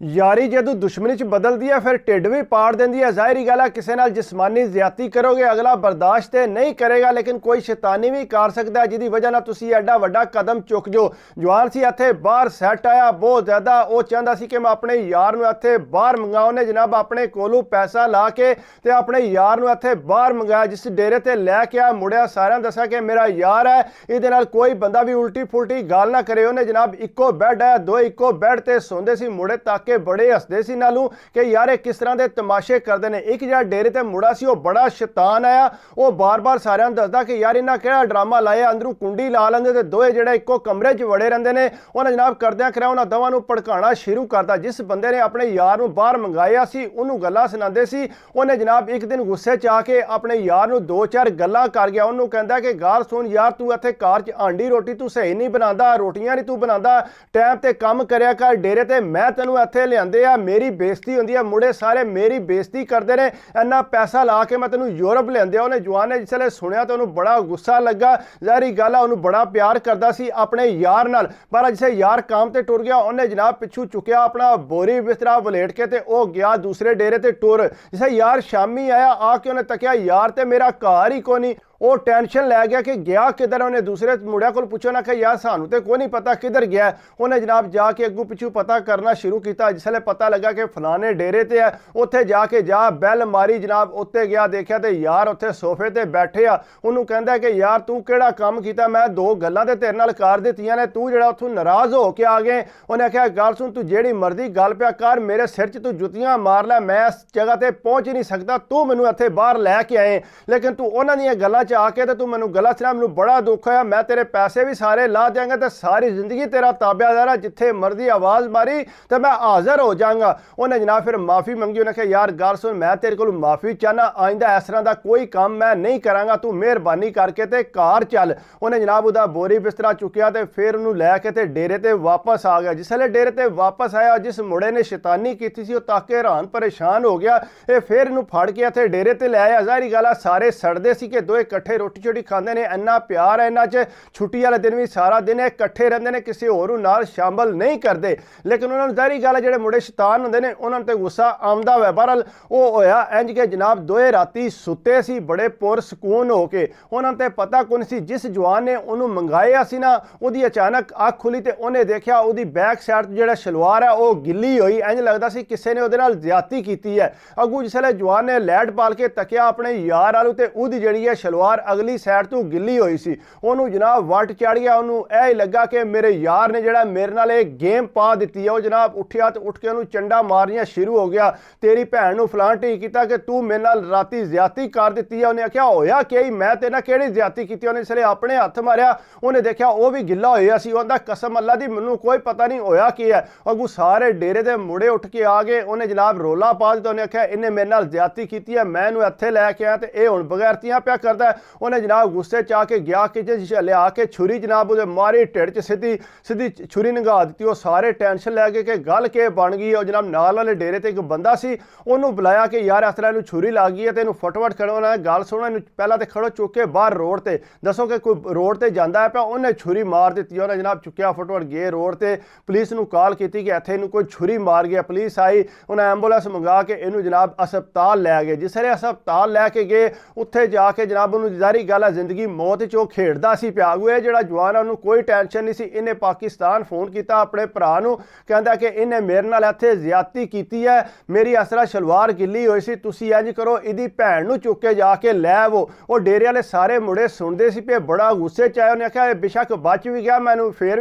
यारी जदों दुश्मनी च बदलती है फिर ढिड भी पाड़ देंदी है। ज़ाहिरी गल है किसी नाल जिस्मानी ज्यादती करोगे अगला बर्दाश्त नहीं करेगा, लेकिन कोई शैतानी भी कर सकता है जिहदी वजह नाल तुसीं एडा वड्डा कदम चुक जो। जवान सी इत्थे बाहर सैट आया बहुत ज़्यादा, वो चाहता सी कि मैं अपने यार नूं इत्थे बाहर मंगाओ। उन्हें जनाब अपने कोलों पैसा ला के ते अपने यार नूं इत्थे बाहर मंगाया, जिस डेरे ते लैके आया। मुड़िया सारिआं दस्सिआ कि मेरा यार है, इहदे नाल कोई बंदा भी उल्टी फुलटी गल ना करे। उन्हें जनाब इक्को बैड है, दो इक्को बैड ते सोंदे सी। मुड़े ताके बड़े हसदे सी नालू कि यार ये किस तरह के तमाशे करते हैं। एक जो डेरे ते मुड़ा सी वो बड़ा शैतान आया, वो बार बार सारे दसदा कि यार इन्हें केड़ा ड्रामा लाया, अंदरों कुंडी ला लेंगे तो दोए जो इक्को कमरे च वड़े रहंदे ने। उन्हें जनाब करद्या करा उन्होंने दोवां नूं भड़काना शुरू करता। जिस बंदे ने अपने यार नूं बाहर मंगाया सी उन्होंने गल्लां सुणांदे सी। उन्हें जनाब एक दिन गुस्से च आके अपने यार नूं दो चार गल्लां कर गया। उन्होंने कहता कि गाल सुन यार, तू इत्थे घर च आंडी रोटी तू सही नहीं बनाता, रोटियां नहीं तू बनाता, टाइम ते काम करया कर डेरे ते। मैं तैनूं इत्थे लिआंदे आ, मेरी बेइज्जती होंदी है, मुड़े सारे मेरी बेइज्जती करते हैं, इन्ना पैसा ला के मैं तेनों यूरोप लिआंदे। उन्हें जवान ने जिसले सुनिया तो उन्होंने बड़ा गुस्सा लगा। ज़ाहिरी गल है उन्होंने बड़ा प्यार करता सी अपने यार नाल, पर जिसे यार काम ते टुर गया उन्हें जनाब पिछू चुकया अपना बोरी बिस्तरा वलेट के ते ओ गया दूसरे डेरे ते टुर। जिसे यार शामी आया आके उन्हें तकिया यार ते मेरा घर ही कोनी। वो टेंशन लै गया कि गया किधर। उन्हें दूसरे मुड़िया को पूछो ना कि यार सानू तो कोई नहीं पता किधर गया। उन्हें जनाब जाके अगू पिछू पता करना शुरू किया। जिसले पता लगा कि फलाने डेरे ते है, उत्थे जाके जा बैल मारी जनाब, उत्ते गया देखा तो यार उत्थे सोफे ते बैठे आ। उन्होंने कहता कि यार तू केड़ा काम किया, मैं दो गल्लां ते तेरे नाल कर दित्तियां ने, तू जिहड़ा उत्थों नाराज हो के आ गए। उन्हें आख्या गल सुन, तू जेड़ी मर्जी गल पिया कर, मेरे सिर च तू जुत्तियां मार लै, मैं इस जगह ते पहुंच ही नहीं सकता, तू मैनू इत्थे बाहर लैके आए। लेकिन तू उन्हां दियां गल्लां आके तो तू मैनू गलत सुना, मैनू बड़ा दुख होया, मैं तेरे पैसे भी सारे ला देंगा तो सारी जिंदगी तेरा ताबेदार है, जिथे मर्जी आवाज़ मारी तो मैं हाजिर हो जाऊंगा। उन्हें जनाब फिर माफ़ी मंगी। उन्हें कहा यार गल सुन, मैं तेरे को माफ़ी चाहना, आइंदा इस तरह का कोई काम मैं नहीं करांगा, तू मेहरबानी करके ते घर चल। उन्हें जनाब उसका बोरी बिस्तरा चुकया तो फिर उन्होंने लैके ते डेरे ते वापस आ गया। जिसले डेरे ते वापस आया, जिस मुड़े ने शैतानी की थी ताके हैरान परेशान हो गया। ये फिर इन्हू फड़ के इत्थे डेरे ते ले आया। ज़ाहिरी गल है सारे सड़दे सी कि दो इकट्ठे रोटी छोटी खाते हैं, इन्ना प्यार है इन्हां च। छुट्टी वाले दिन भी सारा दिन इकट्ठे रहते हैं, किसी होर नाल शामिल नहीं करते। लेकिन उन्होंने ज़ाहिरी गल है जो मुड़े शैतान होंदे ने उन्होंने तो गुस्सा आंदा है। बहरहाल वो होया इंज के जनाब दोए राती सुते सी बड़े पुरसकून होके। उन्होंने तो पता कौन सी जिस जवान ने उन्होंने मंगाया सी ना, उसकी अचानक अख खुली तो उन्हें देखा उसकी बैक साइड जो शलवार है वो गिली हुई, इंज लगता सी किसी ने उसदे नाल ज्यादती की है। अगू जिसले जवान ने लैट पाल के तकिया अपने यार आलू तो उसकी जी है शलवार अगली साइड तो गिली हुई सी। उन्होंने जनाब वट चढ़ गया। उन्होंने यह लगा कि मेरे यार ने जड़ा मेरे नाल एक गेम पा दी है। वो जनाब उठिया तो उठ के उन्होंने चंडा मारियां शुरू हो गया, तेरी भैन नूं फलां ढी कीता कि तू मेरे नाल राती ज्यादती कर दी है। उन्हें आख्या होया कि मैं तेरे नाल केड़ी ज्यादती की। उन्हें इसलिए अपने हथ मारिया, उन्हें देखा वो भी गिला होया सी। उन्हें कसम अल्लाह दी मैनूं कोई पता नहीं होया की है। अगू सारे डेरे दे मुड़े उठ के आ गए। उन्हें जनाब रोला पा दिता। उन्हें आख्या इन्हें मेरे नाल ज्यादती की है, मैं इन्हूं इत्थे लैके आया तो यह हुण बगैरतियां पिया करदा है। उन्हें जनाब गुस्से च आके गया किचन च लिया के छुरी जनाब उहदे मारी, ढिड च सीधी सीधी छुरी नंगा दी। वो सारे टेंशन लै गए कि गल के बन गई। और जनाब नाल वाले डेरे ते एक बंदा सी, उन्होंने बुलाया कि यार इस तरह इन्हूं छुरी लग गई है तो इन्हूं फटाफट खड़ो। उन्हें गल सुनो, इन्हूं पहला तो खड़ो चुक के बाहर रोड ते दसो कि कोई रोड ते जांदा है पिया। उन्हें छुरी मार दी। उन्हें जनाब चुकया फटाफट गए रोड ते, पुलिस नूं कॉल की कि इत्थे इन्हूं कोई छुरी मार गया। पुलिस आई, उन्हें एंबूलेंस मंगा के इन्हूं जनाब अस्पताल लै गए। जिसले अस्पताल लैके गए उत्थे जाके जनाब उन्होंने ज़ाहिरी गल है जिंदगी मौत च खेडदा सी पिया। ये जिहड़ा जवान है उन्होंने कोई टेंशन नहीं सी। इन्हें पाकिस्तान फोन किया अपने भरा नूं, कहंदा कि इन्हें मेरे नाल इत्थे ज्यादती की है, मेरी इस तरह शलवार गिली हुई सी, तुसीं इंज करो इहदी भैन नूं चुक के जाके लै आवो। वो डेरे वाले सारे मुड़े सुनते सी पे, बड़ा गुस्से च आए। उन्हें आख्या बेशक बच भी गया, मैनू फिर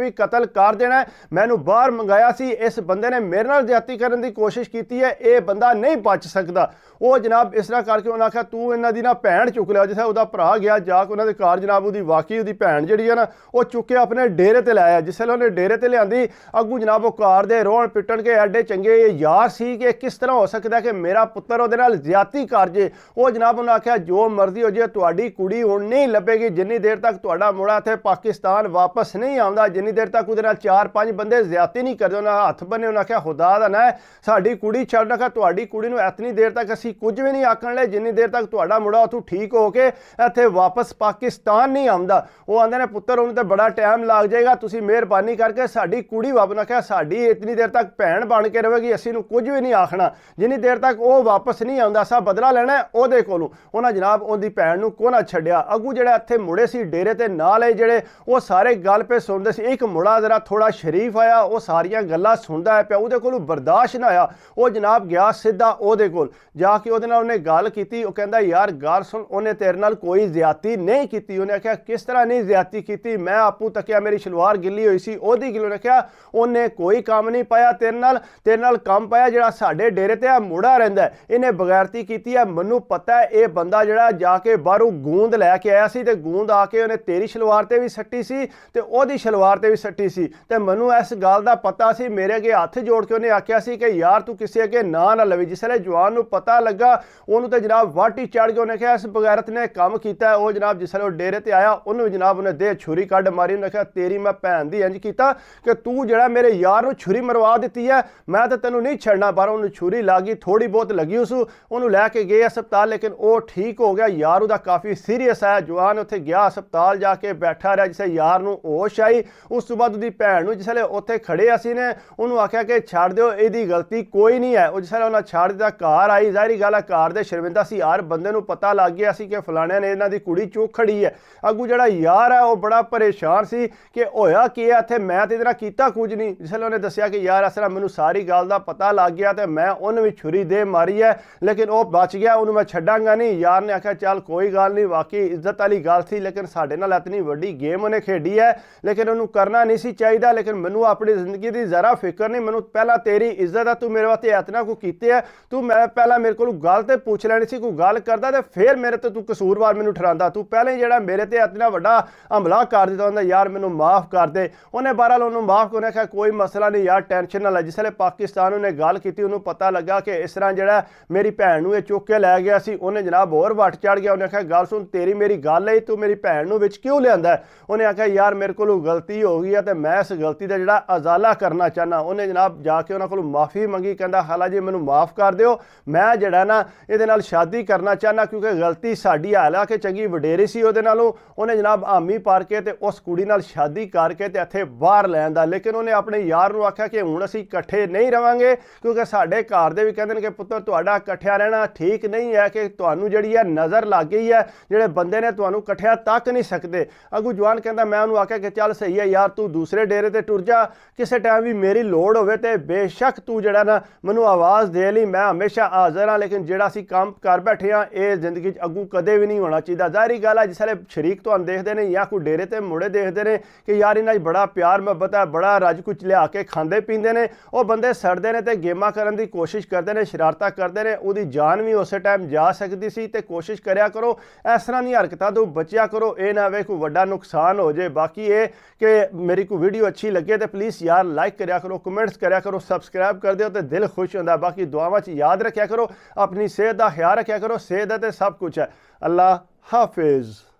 भी कतल कर देना है, मैनू बाहर मंगाया सी, इस बंदे ने मेरे नाल ज्यादती करने की कोशिश की है, ये बंदा नहीं बच सकता। वो जनाब इस तरह करके उन्हें आख्या तू इन्हां दी ना भैन चुक लिया। जिसे उसका भरा गया जाके उन्होंने घर जनाब उसकी वाकई उसकी भैन जी है ना वो चुक के अपने डेरे ते लाया। जिसले उन्हें डेरे ते लियांदी अगू जनाब वो कार दे रोहन पिटन के एडे चंगे यार सी कि किस तरह हो सकता है कि मेरा पुत्र उहदे नाल ज्यादती कर जे। वो जनाब उन्हें आख्या जो मर्जी हो जाए तुहाडी कुड़ी हुण नहीं लभेगी जिन्नी देर तक तुहाडा मुड़ा इत्थे पाकिस्तान वापस नहीं आउंदा, जिन्नी देर तक उहदे नाल 4-5 बंदे ज्यादती नहीं करदे। उन्हें हथ बन्ने, उन्हें आख्या खुदा दा ना साडी कुड़ी छड्ड। आख्या तुहाडी कुड़ी नूं इतनी देर तक असीं कुछ भी नहीं आखण ले जिन्नी देर तक तुहाडा मुड़ा उत्थों ठीक हो के ਇੱਥੇ ਵਾਪਸ ਪਾਕਿਸਤਾਨ ਨਹੀਂ ਆਉਂਦਾ। ਉਹ ਆਂਦੇ ਨੇ ਪੁੱਤਰ ਉਹਨੂੰ ਤੇ ਬੜਾ ਟਾਈਮ ਲੱਗ ਜਾਏਗਾ, ਤੁਸੀਂ ਮਿਹਰਬਾਨੀ ਕਰਕੇ ਸਾਡੀ ਕੁੜੀ ਵਾਪਸ ਨਾ, ਕਿਹਾ ਸਾਡੀ ਇਤਨੀ ਦੇਰ ਤੱਕ ਭੈਣ ਬਣ ਕੇ ਰਹੇਗੀ, ਅਸੀਂ ਨੂੰ ਕੁਝ ਵੀ ਨਹੀਂ ਆਖਣਾ ਜਿੰਨੀ ਦੇਰ ਤੱਕ ਉਹ ਵਾਪਸ ਨਹੀਂ ਆਉਂਦਾ, ਅਸਾਂ ਬਦਲਾ ਲੈਣਾ ਉਹਦੇ ਕੋਲੋਂ। ਉਹਨਾਂ ਜਨਾਬ ਉਹਦੀ ਭੈਣ ਨੂੰ ਕੋਨਾ ਛੱਡਿਆ। ਅੱਗੂ ਜਿਹੜਾ ਇੱਥੇ ਮੁੜੇ ਸੀ ਡੇਰੇ ਤੇ ਨਾਲ ਹੈ ਜਿਹੜੇ, ਉਹ ਸਾਰੇ ਗੱਲ ਪੇ ਸੁਣਦੇ ਸੀ। ਇੱਕ ਮੁੜਾ ਜ਼ਰਾ ਥੋੜਾ ਸ਼ਰੀਫ ਆਇਆ, ਉਹ ਸਾਰੀਆਂ ਗੱਲਾਂ ਸੁਣਦਾ ਹੈ ਪਿਆ, ਉਹਦੇ ਕੋਲੋਂ ਬਰਦਾਸ਼ਤ ਨਾ ਆਇਆ। ਉਹ ਜਨਾਬ ਗਿਆ ਸਿੱਧਾ ਉਹਦੇ ਕੋਲ, ਜਾ ਕੇ ਉਹਦੇ ਨਾਲ ਉਹਨੇ ਗੱਲ ਕੀਤੀ। ਉਹ ਕਹਿੰਦਾ ਯਾਰ ਗੱਲ ਸੁਣ, ਉਹਨੇ ਤੇਰੇ ਨਾਲ ਕੋਈ ਜ਼ਿਆਦਤੀ ਨਹੀਂ ਕੀਤੀ। ਉਹਨੇ ਆਖਿਆ ਕਿਸ ਤਰ੍ਹਾਂ ਨਹੀਂ ਜ਼ਿਆਦਤੀ ਕੀਤੀ? ਮੈਂ ਆਪੂ ਤੱਕਿਆ ਮੇਰੀ ਸ਼ਲਵਾਰ ਗਿੱਲੀ ਹੋਈ ਸੀ, ਉਹਦੀ ਗਿੱਲੀ। ਉਹਨੇ ਕਿਹਾ ਉਹਨੇ ਕੋਈ ਕੰਮ ਨਹੀਂ ਪਾਇਆ ਤੇਰੇ ਨਾਲ ਕੰਮ ਪਾਇਆ ਜਿਹੜਾ ਸਾਡੇ ਡੇਰੇ ਤੇ ਆ ਮੁੜਾ ਰਹਿੰਦਾ, ਇਹਨੇ ਬਗੈਰਤੀ ਕੀਤੀ ਹੈ। ਮੈਨੂੰ ਪਤਾ ਹੈ ਇਹ ਬੰਦਾ ਜਿਹੜਾ ਜਾ ਕੇ ਬਾਹਰੋਂ ਗੂੰਦ ਲੈ ਕੇ ਆਇਆ ਸੀ, ਤੇ ਗੂੰਦ ਆ ਕੇ ਉਹਨੇ ਤੇਰੀ ਸ਼ਲਵਾਰ ਤੇ ਵੀ ਸੱਟੀ ਸੀ ਤੇ ਉਹਦੀ ਸ਼ਲਵਾਰ ਤੇ ਵੀ ਸੱਟੀ ਸੀ, ਤੇ ਮੈਨੂੰ ਇਸ ਗੱਲ ਦਾ ਪਤਾ ਸੀ। ਮੇਰੇ ਅੱਗੇ ਹੱਥ ਜੋੜ ਕੇ ਉਹਨੇ ਆਖਿਆ ਸੀ ਕਿ ਯਾਰ ਤੂੰ ਕਿਸੇ ਅੱਗੇ ਨਾ ਲਵੇ। ਜਿਸ ਵੇਲੇ ਜਵਾਨ ਨੂੰ ਪਤਾ ਲੱਗਾ ਉਹਨੂੰ ਤੇ ਜਨਾਬ ਵਾਟੀ ਚੜ ਕੇ ਉਹਨੇ ਕਿਹਾ ਇਸ ਬਗੈਰਤ ਨੇ ਕੰਮ ਕੀਤਾ। ਉਹ ਜਨਾਬ ਜਿਸ ਵੇਲੇ ਉਹ ਡੇਰੇ ਤੇ ਆਇਆ ਉਹਨੂੰ ਜਨਾਬ ਉਹਨੇ ਦੇ ਛੁਰੀ ਕੱਢ ਮਾਰੀ। ਉਹਨੇ ਕਿਹਾ ਤੇਰੀ ਮੈਂ ਭੈਣ ਦੀ ਇੰਜ ਕੀਤਾ ਕਿ ਤੂੰ ਜਿਹੜਾ ਮੇਰੇ ਯਾਰ ਨੂੰ ਛੁਰੀ ਮਰਵਾ ਦਿੱਤੀ ਹੈ, ਮੈਂ ਤਾਂ ਤੈਨੂੰ ਨਹੀਂ ਛੱਡਣਾ। ਪਰ ਉਹਨੂੰ ਛੁਰੀ ਲੱਗੀ, ਥੋੜੀ ਬਹੁਤ ਲੱਗੀ ਉਹਨੂੰ ਲੈ ਕੇ ਗਏ ਹਸਪਤਾਲ, ਲੇਕਿਨ ਉਹ ਠੀਕ ਹੋ ਗਿਆ। ਯਾਰ ਉਹਦਾ ਕਾਫੀ ਸੀਰੀਅਸ ਹੈ। ਜਵਾਨ ਉੱਥੇ ਗਿਆ, ਹਸਪਤਾਲ ਜਾ ਕੇ ਬੈਠਾ ਰਿਹਾ। ਜਿਸੇ ਯਾਰ ਨੂੰ ਹੋਸ਼ ਆਈ, ਉਸ ਤੋਂ ਬਾਅਦ ਉਹਦੀ ਭੈਣ ਨੂੰ ਜਿਸ ਵੇਲੇ ਉੱਥੇ ਖੜੇ ਅਸੀਂ ਨੇ ਉਹਨੂੰ ਆਖਿਆ ਕਿ ਛੱਡ ਦਿਓ, ਇਹਦੀ ਗਲਤੀ ਕੋਈ ਨਹੀਂ ਹੈ। ਉਹ ਜਿਸ ਵੇਲੇ ਉਹਨਾਂ ਛੱਡ ਦਿੱਤਾ, ਘਰ ਆਈ। ਜ਼ਾਹਿਰੀ ਗੱਲ ਹੈ ਘਰ ਦੇ ਸ਼ਰਮਿੰਦਾ ਸੀ, ਹਰ ਬੰਦੇ ਨੂੰ ਪਤਾ ਲੱਗ ਗਿਆ ਸੀ ਕਿ ਫਲਾਣਿਆਂ ਨੇ ਇਹਨਾਂ ਦੀ ਕੁੜੀ ਚੁੱਕ ਖੜੀ ਹੈ। ਅੱਗੂ ਜਿਹੜਾ ਯਾਰ ਹੈ ਉਹ ਬੜਾ ਪਰੇਸ਼ਾਨ ਸੀ ਕਿ ਹੋਇਆ ਕੀ ਹੈ ਇੱਥੇ, ਮੈਂ ਤੇ ਇਹਦੇ ਨਾਲ ਕੀਤਾ ਕੁਝ ਨਹੀਂ। ਜਿਸ ਵੇਲੇ ਉਹਨੇ ਦੱਸਿਆ ਕਿ ਯਾਰ ਇਸ ਤਰ੍ਹਾਂ ਮੈਨੂੰ ਸਾਰੀ ਗੱਲ ਦਾ ਪਤਾ ਲੱਗ ਗਿਆ ਤੇ ਮੈਂ ਉਹਨੂੰ ਵੀ ਛੁਰੀ ਦੇ ਮਾਰੀ ਹੈ, ਲੇਕਿਨ ਉਹ ਬਚ ਗਿਆ, ਉਹਨੂੰ ਮੈਂ ਛੱਡਾਂਗਾ ਨਹੀਂ। ਯਾਰ ਨੇ ਆਖਿਆ ਚੱਲ ਕੋਈ ਗੱਲ ਨਹੀਂ, ਵਾਕਈ ਇੱਜ਼ਤ ਵਾਲੀ ਗੱਲ ਸੀ, ਲੇਕਿਨ ਸਾਡੇ ਨਾਲ ਇਤਨੀ ਵੱਡੀ ਗੇਮ ਉਹਨੇ ਖੇਡੀ ਹੈ, ਲੇਕਿਨ ਉਹਨੂੰ ਕਰਨਾ ਨਹੀਂ ਸੀ ਚਾਹੀਦਾ। ਲੇਕਿਨ ਮੈਨੂੰ ਆਪਣੀ ਜ਼ਿੰਦਗੀ ਦੀ ਜ਼ਰਾ ਫਿਕਰ ਨਹੀਂ, ਮੈਨੂੰ ਪਹਿਲਾਂ ਤੇਰੀ ਇੱਜ਼ਤ ਹੈ, ਤੂੰ ਮੇਰੇ ਵਾਸਤੇ ਇਤਨਾ ਕੁ ਕੀਤੇ ਹੈ, ਤੂੰ ਮੈਂ ਪਹਿਲਾਂ ਮੇਰੇ ਕੋਲ ਗੱਲ ਤੇ ਪੁੱਛ ਲੈਣੀ ਸੀ, ਕੋਈ ਗੱਲ ਕਰਦਾ ਤੇ ਫਿਰ ਮੇਰੇ ਤੇ ਤੂੰ ਕਸੂਰਵਾਰ ਮੈਨੂੰ ਠਹਿਰਾਉਂਦਾ। ਤੂੰ ਪਹਿਲਾਂ ਜਿਹੜਾ ਮੇਰੇ ਤੇ ਇਤਨਾ ਵੱਡਾ ਹਮਲਾ ਕਰ ਦਿੱਤਾ ਹੁੰਦਾ, ਯਾਰ ਮੈਨੂੰ ਮਾਫ ਕਰ ਦੇ। ਉਹਨੇ ਬਹਰਾਲ ਉਹਨੂੰ ਮਾਫ ਕਰਨੇ ਕਿਹਾ ਕੋਈ ਮਸਲਾ ਨਹੀਂ ਯਾਰ, ਟੈਨਸ਼ਨ ਨਾ ਲੈ। ਜਿਸ ਵੇਲੇ ਪਾਕਿਸਤਾਨ ਉਹਨੇ ਗੱਲ ਕੀਤੀ ਉਹਨੂੰ ਪਤਾ ਲੱਗਾ ਕਿ ਇਸ ਤਰ੍ਹਾਂ ਜਿਹੜਾ ਮੇਰੀ ਭੈਣ ਨੂੰ ਇਹ ਚੁੱਕ ਕੇ ਲੈ ਗਿਆ ਸੀ, ਉਹਨੇ ਜਨਾਬ ਹੋਰ ਵੱਟ ਚੜ ਗਿਆ। ਉਹਨੇ ਆਖਿਆ ਗੱਲ ਸੁਣ, ਤੇਰੀ ਮੇਰੀ ਗੱਲ ਹੈ, ਤੂੰ ਮੇਰੀ ਭੈਣ ਨੂੰ ਵਿੱਚ ਕਿਉਂ ਲਿਆਂਦਾ? ਉਹਨੇ ਆਖਿਆ ਯਾਰ ਮੇਰੇ ਕੋਲੋਂ ਗਲਤੀ ਹੋ ਗਈ ਹੈ ਤੇ ਮੈਂ ਇਸ ਗਲਤੀ ਦਾ ਜਿਹੜਾ ਅਜ਼ਾਲਾ ਕਰਨਾ ਚਾਹੁੰਦਾ। ਉਹਨੇ ਜਨਾਬ ਜਾ ਕੇ ਉਹਨਾਂ ਕੋਲੋਂ ਮਾਫੀ ਮੰਗੀ, ਕਹਿੰਦਾ ਹਾਲਾ ਜੀ ਮੈਨੂੰ ਮਾਫ ਕਰ ਦਿਓ, ਮੈਂ ਜਿਹੜਾ ਨਾ ਇਹਦੇ ਨਾਲ ਸ਼ਾਦੀ ਕਰਨਾ ਚਾਹੁੰਦਾ ਕਿਉਂਕਿ ਗਲਤੀ ਸਾਡੀ ਹਾਲਾਂਕਿ ਚੰਗੀ ਵਡੇਰੀ ਸੀ ਉਹਦੇ ਨਾਲੋਂ। ਉਹਨੇ ਜਨਾਬ ਹਾਮੀ ਭਰ ਕੇ ਤੇ ਉਸ ਕੁੜੀ ਨਾਲ ਸ਼ਾਦੀ ਕਰਕੇ ਤੇ ਇੱਥੇ ਬਾਹਰ ਲੈਣ ਦਾ। ਲੇਕਿਨ ਉਹਨੇ ਆਪਣੇ ਯਾਰ ਨੂੰ ਆਖਿਆ ਕਿ ਹੁਣ ਅਸੀਂ ਇਕੱਠੇ ਨਹੀਂ ਰਵਾਂਗੇ ਕਿਉਂਕਿ ਸਾਡੇ ਘਰ ਦੇ ਵੀ ਕਹਿੰਦੇ ਨੇ ਕਿ ਪੁੱਤਰ ਤੁਹਾਡਾ ਇਕੱਠਿਆ ਰਹਿਣਾ ਠੀਕ ਨਹੀਂ ਹੈ, ਕਿ ਤੁਹਾਨੂੰ ਜਿਹੜੀ ਹੈ ਨਜ਼ਰ ਲੱਗ ਗਈ ਹੈ, ਜਿਹੜੇ ਬੰਦੇ ਨੇ ਤੁਹਾਨੂੰ ਇਕੱਠਿਆ ਤੱਕ ਨਹੀਂ ਸਕਦੇ। ਅੱਗੂ ਜਵਾਨ ਕਹਿੰਦਾ ਮੈਂ ਉਹਨੂੰ ਆਖਿਆ ਕਿ ਚੱਲ ਸਹੀ ਹੈ ਯਾਰ, ਤੂੰ ਦੂਸਰੇ ਡੇਰੇ ਤੇ ਟੁਰ ਜਾ, ਕਿਸੇ ਟਾਈਮ ਵੀ ਮੇਰੀ ਲੋੜ ਹੋਵੇ ਤੇ ਬੇਸ਼ੱਕ ਤੂੰ ਜਿਹੜਾ ਨਾ ਮੈਨੂੰ ਆਵਾਜ਼ ਦੇ ਲਈ, ਮੈਂ ਹਮੇਸ਼ਾ ਹਾਜ਼ਰ ਹਾਂ। ਲੇਕਿਨ ਜਿਹੜਾ ਅਸੀਂ ਕੰਮ ਕਰ ਬੈਠੇ ਹਾਂ ਇਹ ਜ਼ਿੰਦਗੀ 'ਚ ਅੱਗੂ ਕਦੇ ਵੀ ਨਹੀਂ ਹੋਣਾ ਚਾਹੀਦਾ। ਜ਼ਾਹਿਰੀ ਗੱਲ ਹੈ ਜਿਸ ਵੇਲੇ ਸ਼ਰੀਕ ਤੁਹਾਨੂੰ ਦੇਖਦੇ ਨੇ ਜਾਂ ਕੋਈ ਡੇਰੇ ਤੇ ਮੁੜੇ ਦੇਖਦੇ ਨੇ ਕਿ ਯਾਰ ਇਹਨਾਂ 'ਚ ਬੜਾ ਪਿਆਰ ਮੁਹੱਬਤ ਹੈ, ਬੜਾ ਰੱਜ ਕੁਝ ਲਿਆ ਕੇ ਖਾਂਦੇ ਪੀਂਦੇ ਨੇ, ਉਹ ਬੰਦੇ ਸੜਦੇ ਨੇ ਤੇ ਗੇਮਾਂ ਕਰਨ ਦੀ ਕੋਸ਼ਿਸ਼ ਕਰਦੇ ਨੇ, ਸ਼ਰਾਰਤਾਂ ਕਰਦੇ ਨੇ, ਉਹਦੀ ਜਾਨ ਵੀ ਉਸੇ ਟਾਈਮ ਜਾ ਸਕਦੀ ਸੀ। ਤੇ ਕੋਸ਼ਿਸ਼ ਕਰਿਆ ਕਰੋ ਇਸ ਤਰ੍ਹਾਂ ਦੀਆਂ ਹਰਕਤਾਂ ਤੋਂ ਬਚਿਆ ਕਰੋ, ਇਹ ਨਾ ਵੇ ਕੋਈ ਵੱਡਾ ਨੁਕਸਾਨ ਹੋ ਜਾਏ। ਬਾਕੀ ਇਹ ਕਿ ਮੇਰੀ ਕੋਈ ਵੀਡੀਓ ਅੱਛੀ ਲੱਗੇ ਤੇ ਪਲੀਜ਼ ਯਾਰ ਲਾਈਕ ਕਰਿਆ ਕਰੋ, ਕਮੈਂਟਸ ਕਰਿਆ ਕਰੋ, ਸਬਸਕ੍ਰਾइब कर दियो तो दिल खुश होता। बाकी दुआवां च याद रखा करो, अपनी सेहत का ख्याल रखा करो, सेहत है तो सब कुछ है। अल्लाह हाफिज़।